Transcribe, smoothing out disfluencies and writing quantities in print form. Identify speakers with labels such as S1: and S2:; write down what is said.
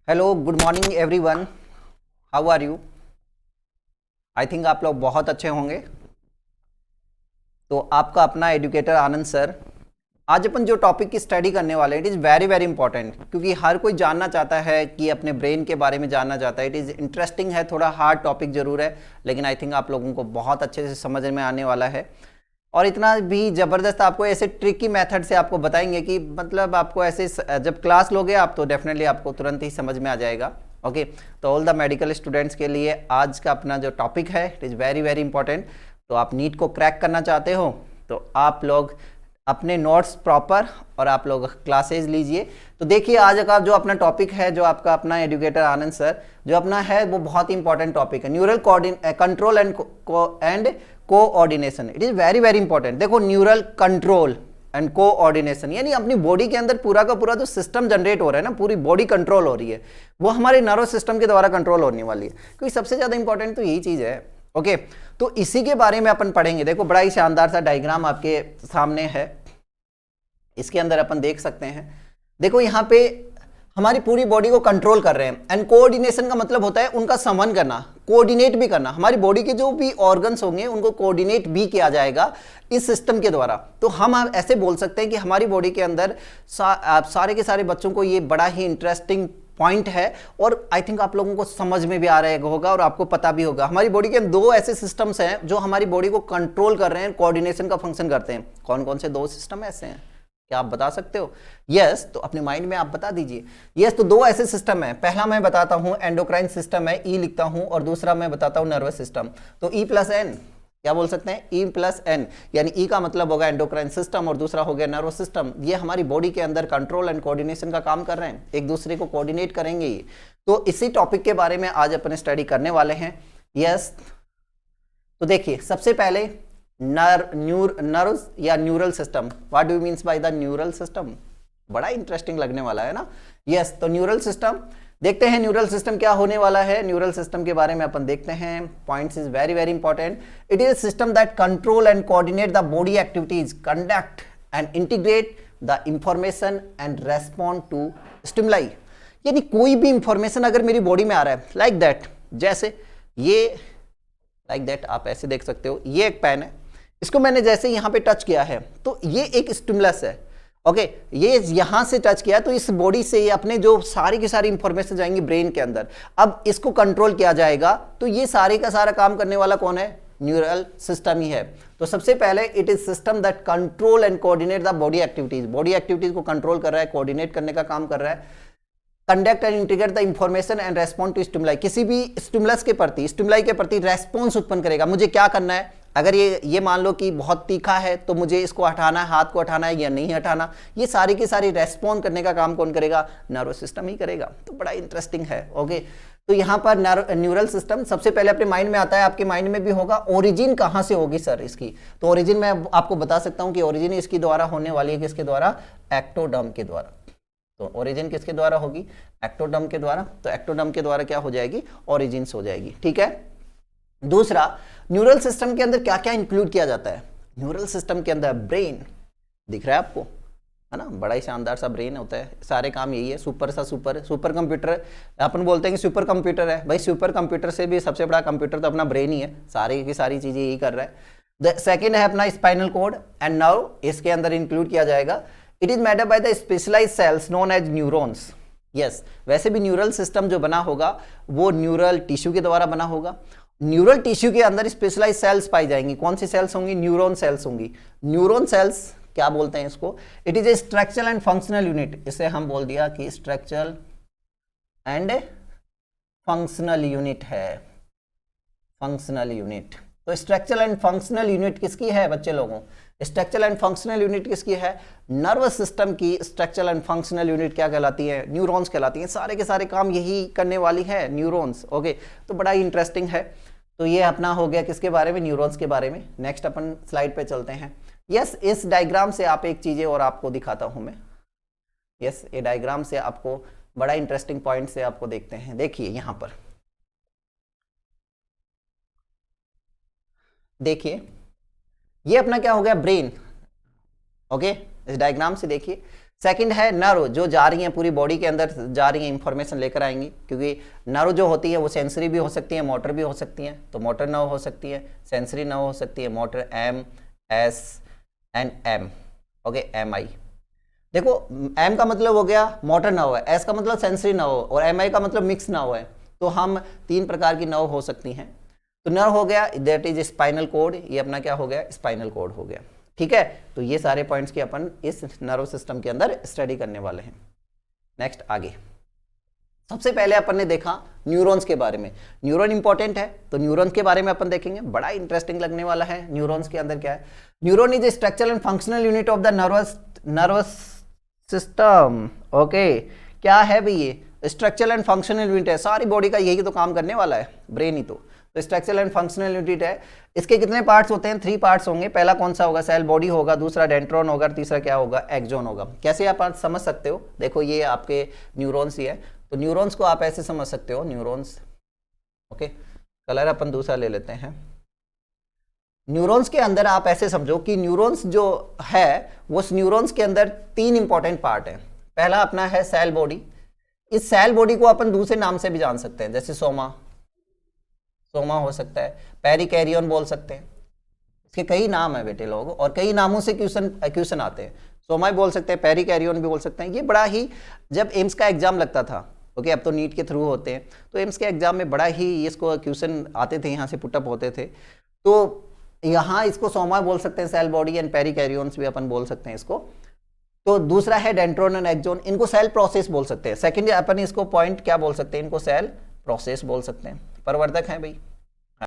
S1: Hello, good morning everyone. How are you? I think आप लोग बहुत अच्छे होंगे। तो आपका अपना एजुकेटर आनंद सर, आज अपन जो टॉपिक की स्टडी करने वाले हैं it is very very important, क्योंकि हर कोई जानना चाहता है कि अपने ब्रेन के बारे में जानना चाहता है। इट इज़ इंटरेस्टिंग है, थोड़ा हार्ड टॉपिक जरूर है, लेकिन आई थिंक आप लोगों को बहुत अच्छे से समझ में आने वाला है। और इतना भी ज़बरदस्त आपको ऐसे ट्रिकी मेथड से आपको बताएंगे कि मतलब आपको ऐसे जब क्लास लोगे आप तो डेफिनेटली आपको तुरंत ही समझ में आ जाएगा। ओके, तो ऑल द मेडिकल स्टूडेंट्स के लिए आज का अपना जो टॉपिक है it is very very important. तो आप नीट को क्रैक करना चाहते हो तो आप लोग अपने नोट्स प्रॉपर और आप लोग क्लासेज लीजिए। तो देखिए आज का जो अपना टॉपिक है, जो आपका अपना एजुकेटर आनंद सर जो अपना है वो बहुत ही इंपॉर्टेंट टॉपिक है, neural control and coordination. It is very very important. देखो, न्यूरल कंट्रोल एंड कोऑर्डिनेशन यानी अपनी बॉडी के अंदर पूरा का पूरा जो सिस्टम जनरेट हो रहा है ना, पूरी बॉडी कंट्रोल हो रही है, वो हमारे नर्वस सिस्टम के द्वारा कंट्रोल होने वाली है, क्योंकि सबसे ज़्यादा इंपॉर्टेंट तो यही चीज़ है। ओके, तो इसी के बारे में अपन पढ़ेंगे। देखो, बड़ा ही शानदार सा डायग्राम आपके सामने है, इसके अंदर अपन देख सकते हैं। देखो यहाँ पे हमारी पूरी बॉडी को कंट्रोल कर रहे हैं। एंड कोऑर्डिनेशन का मतलब होता है उनका समन करना, कोऑर्डिनेट भी करना। हमारी बॉडी के जो भी ऑर्गन्स होंगे उनको कोऑर्डिनेट भी किया जाएगा इस सिस्टम के द्वारा। तो हम ऐसे बोल सकते हैं कि हमारी बॉडी के अंदर सारे के सारे बच्चों को ये बड़ा ही इंटरेस्टिंग पॉइंट है, और आई थिंक आप लोगों को समझ में भी आ रहा होगा और आपको पता भी होगा। हमारी बॉडी के दो ऐसे सिस्टम्स हैं जो हमारी बॉडी को कंट्रोल कर रहे हैं, कोऑर्डिनेशन का फंक्शन करते हैं। कौन कौन से दो सिस्टम ऐसे हैं, क्या आप बता सकते हो? यस, तो अपने माइंड में आप बता दीजिए। यस, तो दो ऐसे सिस्टम है। पहला मैं बताता हूं एंडोक्राइन सिस्टम है, ई लिखता हूं, और दूसरा मैं बताता हूं नर्वस सिस्टम। तो ई प्लस एन, क्या बोल सकते हैं? ई प्लस एन, यानी ई का मतलब होगा एंडोक्राइन सिस्टम और दूसरा हो गया नर्वस सिस्टम। ये हमारी बॉडी के अंदर कंट्रोल एंड कोऑर्डिनेशन का काम कर रहे हैं, एक दूसरे को कोऑर्डिनेट करेंगे ये। तो इसी टॉपिक के बारे में आज अपन स्टडी करने वाले हैं। यस, तो देखिए सबसे पहले नर्व्स या neural system. What do you means by the neural system? बड़ा इंटरेस्टिंग लगने वाला है ना। यस, तो न्यूरल सिस्टम देखते हैं, न्यूरल सिस्टम क्या होने वाला है। न्यूरल सिस्टम के बारे में अपन देखते हैं। Points is very very important. It is a system that control and coordinate the body activities, conduct and integrate the information and respond to stimuli. यानी कोई भी इंफॉर्मेशन अगर मेरी बॉडी में आ रहा है लाइक दैट, जैसे ये लाइक दैट, आप ऐसे देख सकते हो, ये एक पेन है, इसको मैंने जैसे यहां पे टच किया है तो ये एक स्टिमुलस है। ओके, ये यहां से टच किया तो इस बॉडी से ये अपने जो सारी की सारी इंफॉर्मेशन जाएंगी ब्रेन के अंदर। अब इसको कंट्रोल किया जाएगा, तो ये सारे का सारा काम करने वाला कौन है? न्यूरल सिस्टम ही है। तो सबसे पहले it is system that control and coordinate the body activities. Body activities को कंट्रोल कर रहा है, कोऑर्डिनेट करने का काम कर रहा है। Conduct and integrate the information and respond to stimuli, किसी भी स्टिमुलस के प्रति, स्टिमुलाई के प्रति रेस्पॉन्स उत्पन्न करेगा। मुझे क्या करना है, अगर ये मान लो कि बहुत तीखा है तो मुझे इसको हटाना है, हाथ को हटाना है या नहीं हटाना, ये सारी की सारी रेस्पॉन्ड करने का काम कौन करेगा? नर्वस सिस्टम ही करेगा। तो बड़ा इंटरेस्टिंग है। ओके, तो यहाँ पर न्यूरल सिस्टम सबसे पहले अपने माइंड में आता है, आपके माइंड में भी होगा। ओरिजिन कहाँ से होगी सर इसकी? तो ओरिजिन मैं आपको बता सकता हूँ कि ओरिजिन इसकी द्वारा होने वाली है, किसके द्वारा? एक्टोडर्म के द्वारा। तो ओरिजिन किसके द्वारा होगी? एक्टोडर्म के द्वारा। तो एक्टोडर्म के द्वारा क्या हो जाएगी? ओरिजिन्स हो जाएगी। ठीक है। दूसरा, न्यूरल सिस्टम के अंदर क्या क्या इंक्लूड किया जाता है? न्यूरल सिस्टम के अंदर ब्रेन दिख रहा है आपको, है ना, बड़ा ही शानदार सा ब्रेन होता है, सारे काम यही है। सुपर कंप्यूटर अपन बोलते हैं कि सुपर कंप्यूटर है, भाई सुपर कंप्यूटर से भी सबसे बड़ा कंप्यूटर तो अपना ब्रेन ही है, सारी की सारी चीजें यही कर रहा है। सेकेंड है अपना स्पाइनल कोड एंड नर्व, इसके अंदर इंक्लूड किया जाएगा। It is made up by the specialised cells known as neurons. Yes, वैसे भी न्यूरल सिस्टम जो बना होगा वो न्यूरल टिश्यू के द्वारा बना होगा। न्यूरल टिश्यू के अंदर स्पेशलाइज सेल्स पाई जाएंगी। कौन सी सेल्स होंगी? न्यूरॉन सेल्स होंगी। न्यूरॉन सेल्स क्या बोलते हैं इसको? It is a structural and functional unit. इसे हम बोल दिया कि स्ट्रक्चरल एंड फंक्शनल यूनिट है, फंक्शनल यूनिट। तो स्ट्रक्चरल एंड फंक्शनल यूनिट किसकी है बच्चे लोगों? स्ट्रक्चरल एंड फंक्शनल यूनिट किसकी है? नर्वस सिस्टम की स्ट्रक्चरल एंड फंक्शनल यूनिट क्या कहलाती है? न्यूरॉन्स कहलाती हैं। सारे के सारे काम यही करने वाली है, न्यूरॉन्स। ओके, तो बड़ा ही इंटरेस्टिंग है। तो ये अपना हो गया किसके बारे में? न्यूरॉन्स के बारे में। नेक्स्ट अपन स्लाइड पे चलते हैं। यस, इस डायग्राम से आप एक चीजें और आपको दिखाता हूं मैं। यस, ये डायग्राम से आपको बड़ा इंटरेस्टिंग पॉइंट से आपको देखते हैं। देखिए यहां पर देखिए, ये अपना क्या हो गया? ब्रेन। ओके, इस डायग्राम से देखिए, सेकंड है नर्व, जो जा रही हैं पूरी बॉडी के अंदर जा रही हैं, इंफॉर्मेशन लेकर आएंगी, क्योंकि नर्व जो होती है वो सेंसरी भी हो सकती है, मोटर भी हो सकती है। तो मोटर नर्व हो सकती है, सेंसरी नर्व हो सकती है, motor M, S and M. Okay, M I. देखो एम का मतलब हो गया मोटर नर्व है, एस का मतलब सेंसरी नर्व और एम आई का मतलब मिक्स नर्व है। तो हम 3 प्रकार की नर्व हो सकती हैं। तो नर्व हो गया दैट इज स्पाइनल कोड, ये अपना क्या हो गया, स्पाइनल कोड हो गया। ठीक है, तो ये सारे पॉइंट्स की अपन इस नर्व सिस्टम के अंदर स्टडी करने वाले हैं। नेक्स्ट आगे, सबसे पहले अपन ने देखा न्यूरॉन्स के बारे में। न्यूरॉन इंपॉर्टेंट है, तो न्यूरॉन्स के बारे में अपन देखेंगे, बड़ा इंटरेस्टिंग लगने वाला है। न्यूरॉन्स के अंदर क्या है, neuron is a structural and functional unit of the nervous system. Okay, क्या है भाई, ये स्ट्रक्चरल एंड फंक्शनल यूनिट है, सारी बॉडी का यही तो काम करने वाला है, ब्रेन ही तो स्ट्रक्चरल एंड फंक्शनल यूनिट है। इसके कितने पार्ट्स होते हैं, 3 पार्ट्स होंगे। पहला कौन सा होगा, सेल बॉडी होगा, दूसरा डेंड्रॉन होगा, तीसरा क्या होगा, एक्सॉन होगा। कैसे आप समझ सकते हो, देखो ये आपके न्यूरॉन्स ही है, तो न्यूरॉन्स को आप ऐसे समझ सकते हो, न्यूरॉन्स। ओके, कलर अपन दूसरा ले लेते हैं। न्यूरॉन्स के अंदर आप ऐसे समझो कि न्यूरॉन्स जो है वो उस न्यूरॉन्स के अंदर 3 इंपॉर्टेंट पार्ट है। पहला अपना है सेल बॉडी। इस सेल बॉडी को अपन दूसरे नाम से भी जान सकते हैं, जैसे सोमा हो सकता है, पेरिकैरियन बोल सकते हैं। इसके कई नाम है बेटे लोग, और कई नामों से क्वेश्चन आते हैं। सोमा बोल सकते हैं, पेरिकैरियन भी बोल सकते हैं। ये बड़ा ही, जब एम्स का एग्जाम लगता था, ओके, अब तो नीट के थ्रू होते हैं, तो एम्स के एग्जाम में बड़ा ही इसको क्वेश्चन आते थे, यहाँ से पुटअप होते थे। तो यहाँ इसको सोमा बोल सकते हैं, सेल बॉडी, एंड पेरिकैरियंस भी अपन बोल सकते हैं इसको। तो दूसरा है डेंड्रॉन एंड एक्सॉन, इनको सेल प्रोसेस बोल सकते हैं। सेकंड अपन इसको पॉइंट क्या बोल सकते हैं, इनको सेल प्रोसेस बोल सकते हैं। प्रवर्धक हैं भाई,